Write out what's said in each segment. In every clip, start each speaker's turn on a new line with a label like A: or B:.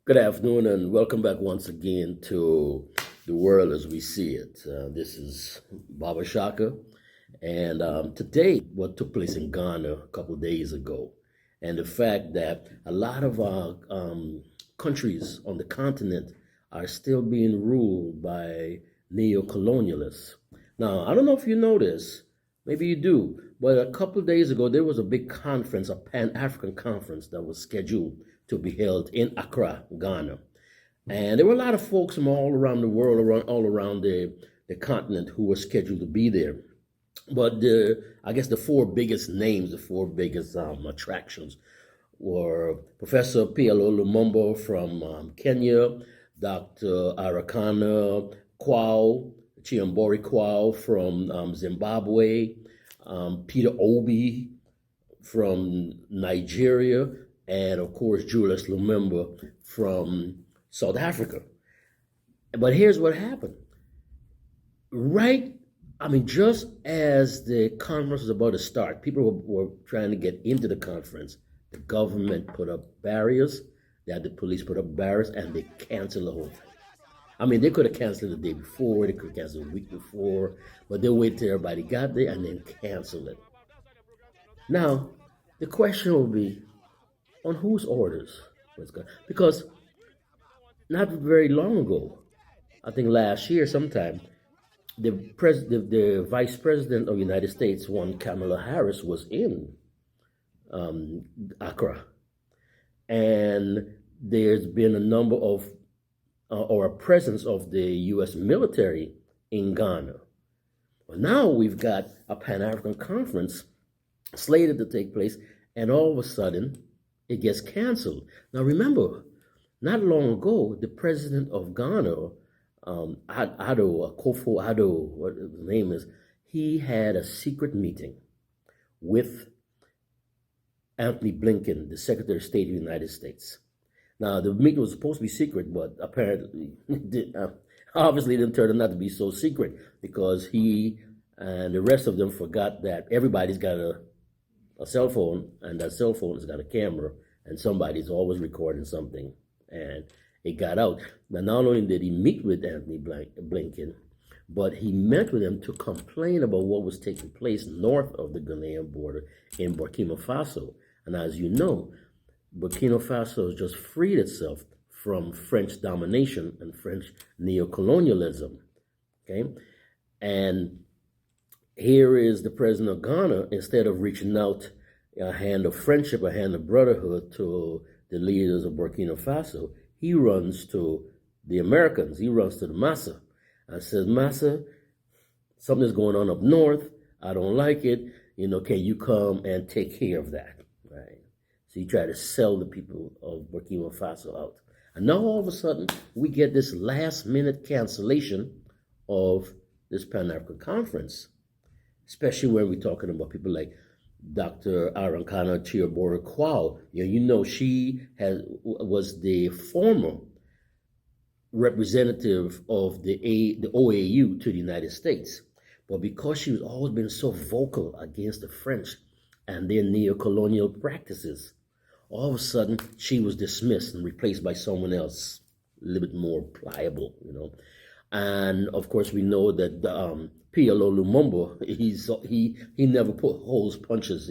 A: Good afternoon, and welcome back once again to the world as we see it. This is Baba Shaka, and today, what took place in Ghana a couple of days ago, and the fact that a lot of our countries on the continent are still being ruled by neo-colonialists. Now, I don't know if you know this, maybe you do, but a couple of days ago, there was a big conference, a Pan-African conference that was scheduled to be held in Accra, Ghana. And there were a lot of folks from all around the world, all around the continent who were scheduled to be there. But I guess the four biggest names, the four biggest attractions were Professor PLO Lumumba from Kenya, Dr. Arikana Kwao, Chihombori Kwao from Zimbabwe, Peter Obi from Nigeria, and of course Julius Lumumba from South Africa. But here's what happened. Just as the conference was about to start, people were trying to get into the conference. The government put up barriers, the police put up barriers, and they canceled the whole thing. They could have canceled the day before, they could have canceled the week before, but they waited till everybody got there and then canceled it. Now, the question will be, on whose orders? Because not very long ago, I think last year sometime, the Vice President of the United States, one Kamala Harris, was in Accra. And there's been a number of, or a presence of the U.S. military in Ghana. Well, now we've got a Pan-African Conference slated to take place, and all of a sudden, it gets canceled. Now remember, not long ago, the president of Ghana, Akufo Addo, what his name is, he had a secret meeting with Anthony Blinken, the Secretary of State of the United States. Now, the meeting was supposed to be secret, but apparently, obviously it didn't turn out to be so secret because he and the rest of them forgot that everybody's got a cell phone, and that cell phone has got a camera, and somebody's always recording something, and it got out. Now, not only did he meet with Anthony Blinken, but he met with him to complain about what was taking place north of the Ghanaian border in Burkina Faso. And as you know, Burkina Faso has just freed itself from French domination and French neocolonialism, okay? And here is the president of Ghana, instead of reaching out a hand of friendship, a hand of brotherhood to the leaders of Burkina Faso, he runs to the Americans, he runs to the Massa, and says, Massa, something's going on up north, I don't like it, can you come and take care of that, right? So he tried to sell the people of Burkina Faso out. And now all of a sudden, we get this last-minute cancellation of this Pan-African Conference, especially when we're talking about people like Dr. Arikana Chihombori Kwao. She was the former representative of the OAU to the United States. But because she was always been so vocal against the French and their neo-colonial practices, all of a sudden she was dismissed and replaced by someone else, a little bit more pliable, And of course, we know that PLO Lumumba, he never holds punches,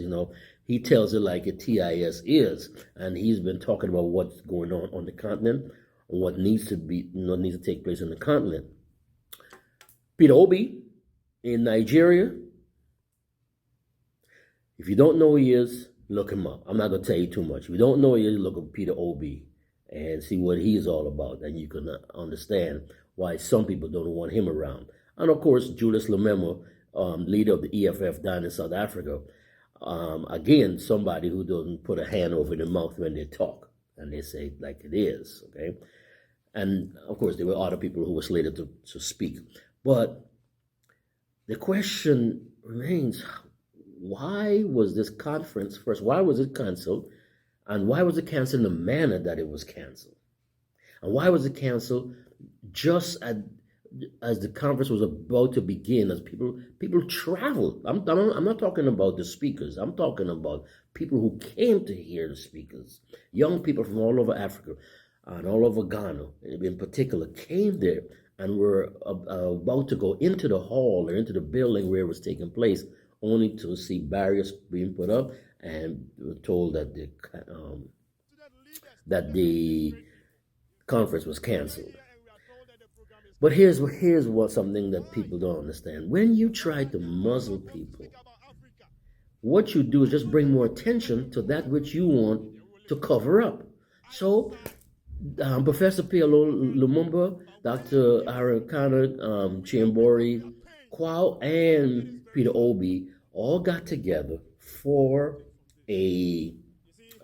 A: He tells it like a TIS is, and he's been talking about what's going on the continent, and what needs to take place on the continent. Peter Obi in Nigeria. If you don't know who he is, look him up. I'm not going to tell you too much. If you don't know who he is, look up Peter Obi and see what he's all about, and you can understand why some people don't want him around. And of course, Julius Lumumba, leader of the EFF down in South Africa, again, somebody who doesn't put a hand over their mouth when they talk, and they say it like it is, okay? And of course, there were other people who were slated to speak. But the question remains, why was this conference, first, why was it canceled? And why was it canceled in the manner that it was canceled? And why was it canceled just as the conference was about to begin, as people traveled? I'm not talking about the speakers. I'm talking about people who came to hear the speakers, young people from all over Africa. and all over Ghana in particular came there and were about to go into the hall or into the building where it was taking place, only to see barriers being put up and were told that the conference was canceled. But here's what something that people don't understand. When you try to muzzle people, what you do is just bring more attention to that which you want to cover up. So Professor P.L.O. Lumumba, Dr. Arikana, Chihombori, Kwao, and Peter Obi all got together for a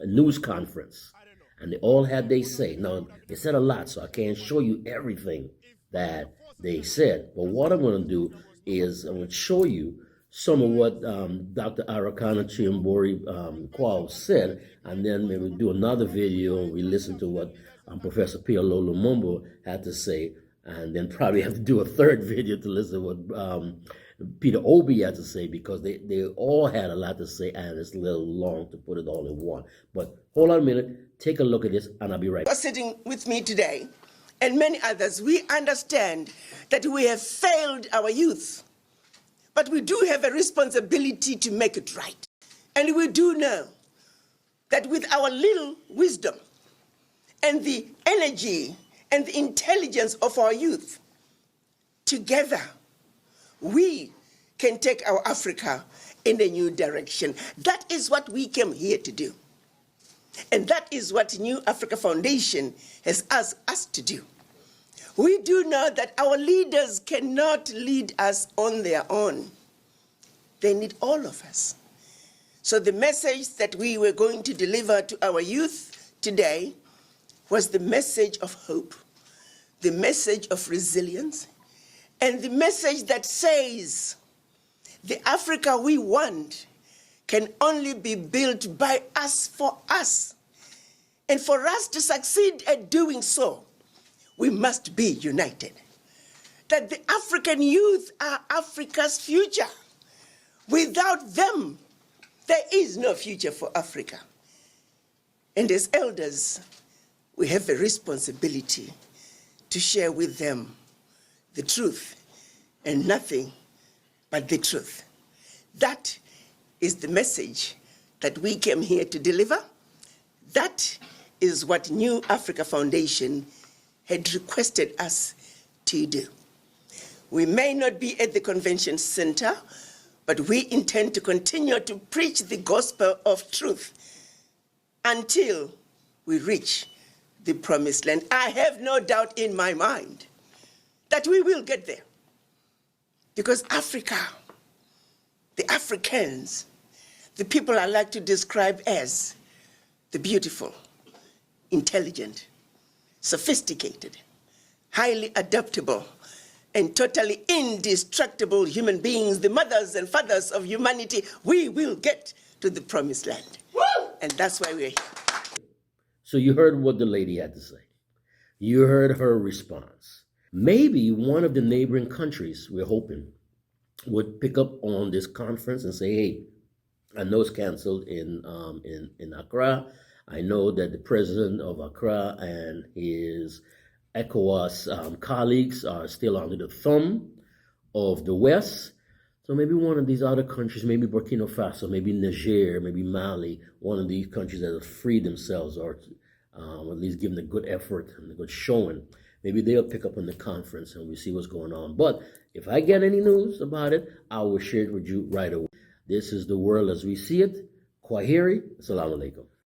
A: news conference. And they all had their say. Now, they said a lot, so I can't show you everything that they said. But what I'm going to do is I'm going to show you some of what Dr. Arikana Chihombori Kwao said, and then maybe do another video and we listen to what Professor P.L.O. Lumumba had to say, and then probably have to do a third video to listen to what Peter Obi had to say, because they all had a lot to say, and it's a little long to put it all in one. But hold on a minute, take a look at this, and I'll be right back.
B: Sitting with me today, and many others, we understand that we have failed our youth, but we do have a responsibility to make it right. And we do know that with our little wisdom and the energy and the intelligence of our youth, together, we can take our Africa in a new direction. That is what we came here to do. And that is what New Africa Foundation has asked us to do. We do know that our leaders cannot lead us on their own. They need all of us. So the message that we were going to deliver to our youth today was the message of hope, the message of resilience, and the message that says the Africa we want can only be built by us for us. And for us to succeed at doing so, we must be united. That the African youth are Africa's future. Without them, there is no future for Africa. And as elders, we have a responsibility to share with them the truth and nothing but the truth. That is the message that we came here to deliver. That is what New Africa Foundation had requested us to do. We may not be at the convention center, but we intend to continue to preach the gospel of truth until we reach the promised land. I have no doubt in my mind that we will get there. Because Africa, the Africans, the people I like to describe as the beautiful, intelligent, sophisticated, highly adaptable, and totally indestructible human beings, the mothers and fathers of humanity, we will get to the promised land. Woo! And that's why we're here.
A: So you heard what the lady had to say. You heard her response. Maybe one of the neighboring countries, we're hoping, would pick up on this conference and say, hey, I know it's canceled in Accra. I know that the president of Accra and his ECOWAS colleagues are still under the thumb of the West. So maybe one of these other countries, maybe Burkina Faso, maybe Niger, maybe Mali, one of these countries that have freed themselves or at least given a good effort and a good showing, maybe they'll pick up on the conference and we see what's going on. But if I get any news about it, I will share it with you right away. This is the world as we see it. Kwaheri. Assalamu alaikum.